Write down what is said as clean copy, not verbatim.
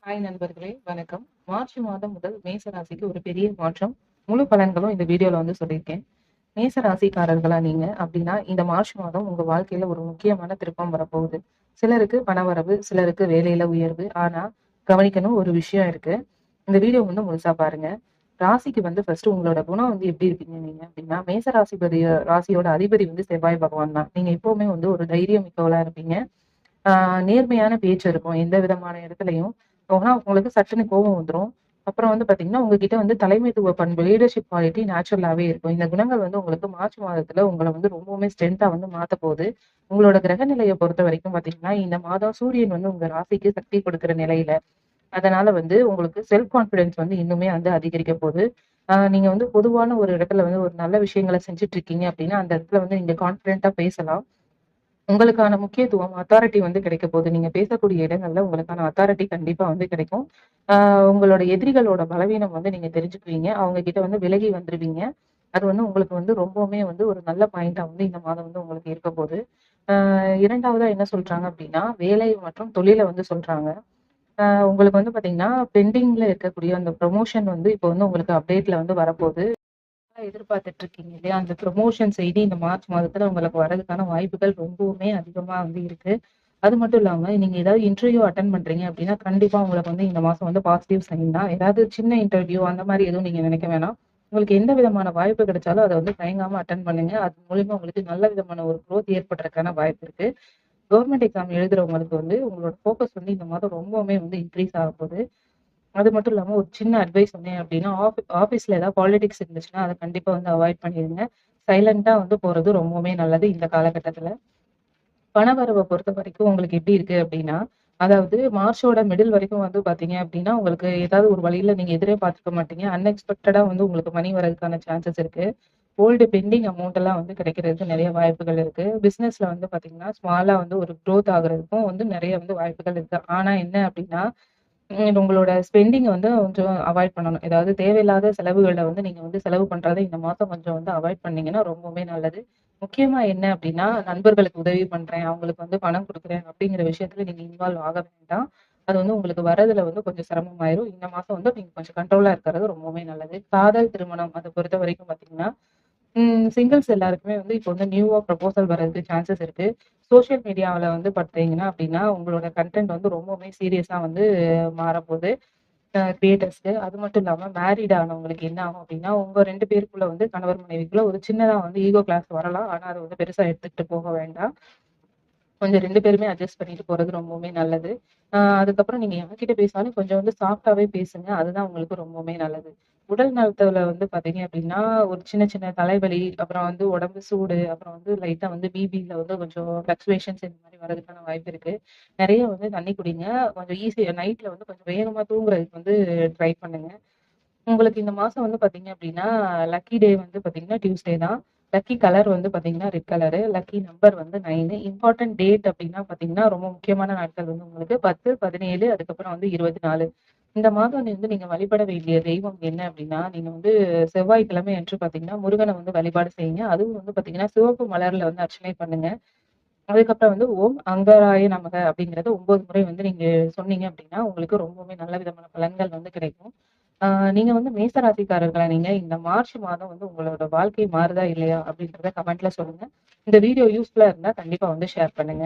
Hi நண்பர்களே, வணக்கம். March மாதம் முதல் மேச ராசிக்கு ஒரு பெரிய மாற்றம். முழு பலன்களும் இந்த வீடியோல சொல்லியிருக்கேன். மேச ராசிக்காரர்களா நீங்க அப்படின்னா, இந்த மார்ச் மாதம் உங்க வாழ்க்கையில ஒரு முக்கியமான திருப்பம் வரப்போகுது. சிலருக்கு பணவரவு, சிலருக்கு வேலையில உயர்வு. ஆனா கவனிக்கணும் ஒரு விஷயம் இருக்கு. இந்த வீடியோ முழுசா பாருங்க. ராசிக்கு ஃபர்ஸ்ட் உங்களோட குணம் எப்படி இருப்பீங்க நீங்க அப்படின்னா, மேச ராசியோட அதிபதி செவ்வாய் பகவான் தான். நீங்க எப்பவுமே ஒரு தைரியம் மிக்கவளா இருப்பீங்க. நேர்மையான பேச்சு இருக்கும் எந்த விதமான இடத்துலயும். ஆனா உங்களுக்கு சட்டுன்னு கோபம் வந்துரும். அப்புறம் பாத்தீங்கன்னா, உங்ககிட்ட தலைமைத்துவ பண்பு, லீடர்ஷிப் குவாலிட்டி நேச்சுரலாவே இருக்கும். இந்த குணங்கள் உங்களுக்கு மார்ச் மாதத்துல உங்கள ரொம்பவுமே ஸ்ட்ரென்த்தா மாத்தப் போகுது. உங்களோட கிரக நிலைய பொறுத்தவரைக்கும் பாத்தீங்கன்னா, இந்த மாதம் சூரியன் உங்க ராசிக்கு சக்தி கொடுக்கிற நிலையில. அதனால உங்களுக்கு செல்ஃப் கான்ஃபிடன்ஸ் இன்னுமே அதிகரிக்க போகுது. நீங்க பொதுவான ஒரு இடத்துல ஒரு நல்ல விஷயங்கள செஞ்சுட்டு இருக்கீங்க அப்படின்னா, அந்த இடத்துல நீங்க கான்ஃபிடென்ட்டா பேசலாம். உங்களுக்கான முக்கியத்துவம், அத்தாரிட்டி கிடைக்க போகுது. நீங்க பேசக்கூடிய இடங்கள்ல உங்களுக்கான அத்தாரிட்டி கண்டிப்பா கிடைக்கும். உங்களோட எதிரிகளோட பலவீனம் நீங்க தெரிஞ்சுக்குவீங்க. அவங்க கிட்ட விலகி வந்துருவீங்க. அது உங்களுக்கு ரொம்பவுமே ஒரு நல்ல பாயிண்டா இந்த மாதம் உங்களுக்கு இருக்க போகுது. 2வதா என்ன சொல்றாங்க அப்படின்னா, வேலை மற்றும் தொழில சொல்றாங்க. உங்களுக்கு பாத்தீங்கன்னா, பெண்டிங்ல இருக்கக்கூடிய அந்த ப்ரமோஷன் இப்போ உங்களுக்கு அப்டேட்ல வரப்போகுது. எதிர்பார்த்துட்டு இருக்கீங்க இல்லையா? அந்த ப்ரமோஷன் செய்தி இந்த மார்ச் மாதத்துல உங்களுக்கு வரதுக்கான வாய்ப்புகள் ரொம்பவுமே அதிகமா இருக்கு. அது மட்டும் இல்லாம நீங்க ஏதாவது இன்டர்வியூ அட்டெண்ட் பண்றீங்க அப்படின்னா, கண்டிப்பா உங்களுக்கு இந்த மாசம் பாசிட்டிவ் சைன் தான். ஏதாவது சின்ன இன்டர்வியூ அந்த மாரி எதுவும் நீங்க நினைக்க வேணாம். உங்களுக்கு எந்த விதமான வாய்ப்பு கிடைச்சாலும் அத தயங்காம அட்டெண்ட் பண்ணுங்க. அது மூலியமா உங்களுக்கு நல்ல விதமான ஒரு குரோத் ஏற்படுறதுக்கான வாய்ப்பு இருக்கு. கவர்மெண்ட் எக்ஸாம் எழுதுறவங்களுக்கு உங்களோட ஃபோக்கஸ் இந்த மாதம் ரொம்பவுமே இன்க்ரீஸ் ஆகப்போகுது. அது மட்டும் இல்லாம ஒரு சின்ன அட்வைஸ் சொன்னேன் அப்படின்னா, ஆஃபீஸ்ல ஏதாவது பாலிடிக்ஸ் இருந்துச்சுன்னா, அத கண்டிப்பா அவாய்ட் பண்ணிருங்க. சைலன்ட்டா போறது ரொம்பவுமே நல்லது இந்த காலகட்டத்துல. பணவரவ பொறுத்தவரைக்கும் உங்களுக்கு எப்படி இருக்கு அப்படின்னா, அதாவது மார்ச்சோட மிடில் வரைக்கும் பார்த்தீங்க அப்படின்னா, உங்களுக்கு ஏதாவது ஒரு வழியில நீங்க எதிரே பார்த்திருக்க மாட்டீங்க. அன்எக்ஸ்பெக்டடா உங்களுக்கு மணி வரதுக்கான சான்சஸ் இருக்கு. ஓல்டு பெண்டிங் அமௌண்ட் எல்லாம் கிடைக்கிறதுக்கு நெறைய வாய்ப்புகள் இருக்கு. பிசினஸ்ல பார்த்தீங்கன்னா, ஸ்மாலா ஒரு குரோத் ஆகுறதுக்கும் நெறைய வாய்ப்புகள் இருக்கு. ஆனா என்ன அப்படின்னா, உங்களோட ஸ்பெண்டிங்க கொஞ்சம் அவாய்ட் பண்ணணும். ஏதாவது தேவையில்லாத செலவுகள நீங்க செலவு பண்றத இந்த மாசம் கொஞ்சம் அவாய்ட் பண்ணீங்கன்னா ரொம்பவுமே நல்லது. முக்கியமா என்ன அப்டின்னா, நண்பர்களுக்கு உதவி பண்றேன், அவங்களுக்கு பணம் குடுக்குறேன் அப்படிங்கிற விஷயத்துல நீங்க இன்வால்வ் ஆக வேண்டாம். அது உங்களுக்கு வரதுல கொஞ்சம் சிரமமாயிரும். இந்த மாசம் நீங்க கொஞ்சம் கண்ட்ரோலா இருக்கிறது ரொம்பவுமே நல்லது. காதல், திருமணம் அத பொறுத்தவரைக்கும் பார்த்தீங்கன்னா, சிங்கிள்ஸ் எல்லாருக்குமே இப்போ நியூவா ப்ரப்போசல் வர்றதுக்கு சான்சஸ் இருக்கு. சோசியல் மீடியாவுல பார்த்தீங்கன்னா அப்படின்னா, உங்களோட கன்டென்ட் ரொம்பவுமே சீரியஸா மாறப்போது. கிரியேட்டர்ஸ்க்கு. அது மட்டும் இல்லாம மேரிட் ஆனவங்களுக்கு என்ன ஆகும் அப்படின்னா, உங்க 2 பேருக்குள்ள கணவர் மனைவிக்குள்ள ஒரு சின்னதா ஈகோ கிளாஸ் வரலாம். ஆனா அது பெருசா எடுத்துக்கிட்டு போக வேண்டாம். கொஞ்சம் 2 பேருமே அட்ஜஸ்ட் பண்ணிட்டு போறது ரொம்பவுமே நல்லது. அதுக்கப்புறம் நீங்க யார்கிட்ட பேசினாலும் கொஞ்சம் சாஃப்ட்டாவே பேசுங்க. அதுதான் உங்களுக்கு ரொம்பவுமே நல்லது. உடல் நலத்துல பார்த்தீங்க அப்படின்னா, ஒரு சின்ன சின்ன தலைவலி, அப்புறம் உடம்பு சூடு, அப்புறம் லைட்டா பிபில கொஞ்சம் ஃப்ளக்சுவேஷன்ஸ் இந்த மாரி வரதுக்கான வாய்ப்பு இருக்கு. நெறைய தண்ணி குடிங்க. கொஞ்சம் ஈஸியா நைட்ல கொஞ்சம் வேகமா தூங்குறதுக்கு ட்ரை பண்ணுங்க. உங்களுக்கு இந்த மாசம் பார்த்தீங்க அப்படின்னா, லக்கி டே பார்த்தீங்கன்னா டியூஸ்டே தான். லக்கி கலர் பார்த்தீங்கன்னா red colour. Lucky number 9. Important date அப்படின்னா பார்த்தீங்கன்னா, ரொம்ப முக்கியமான நாட்கள் உங்களுக்கு 10, 17 அதுக்கப்புறம் 24. இந்த மாதம் நீங்க வழிபட வேண்டிய தெய்வம் என்ன அப்படின்னா, நீங்க செவ்வாய்க்கிழமை அன்று பார்த்தீங்கன்னா, முருகன வழிபாடு செய்யுங்க. அதுவும் பார்த்தீங்கன்னா, சிவப்பு மலர்ல அர்ச்சனை பண்ணுங்க. அதுக்கப்புறம் ஓம் அங்கராய நமக அப்படிங்கிறத 9 முறை நீங்க சொன்னீங்க அப்படின்னா, உங்களுக்கு ரொம்பவுமே நல்ல விதமான பலன்கள் கிடைக்கும். ஆ நீங்க மேச ராசிக்காரர்களா நீங்க இந்த மார்ச் மாதம் உங்களோட வாழ்க்கை மாறுதா இல்லையா? அப்படின்றத கமெண்ட்ல சொல்லுங்க. இந்த வீடியோ யூஸ்ஃபுல்லா இருந்தா கண்டிப்பா ஷேர் பண்ணுங்க.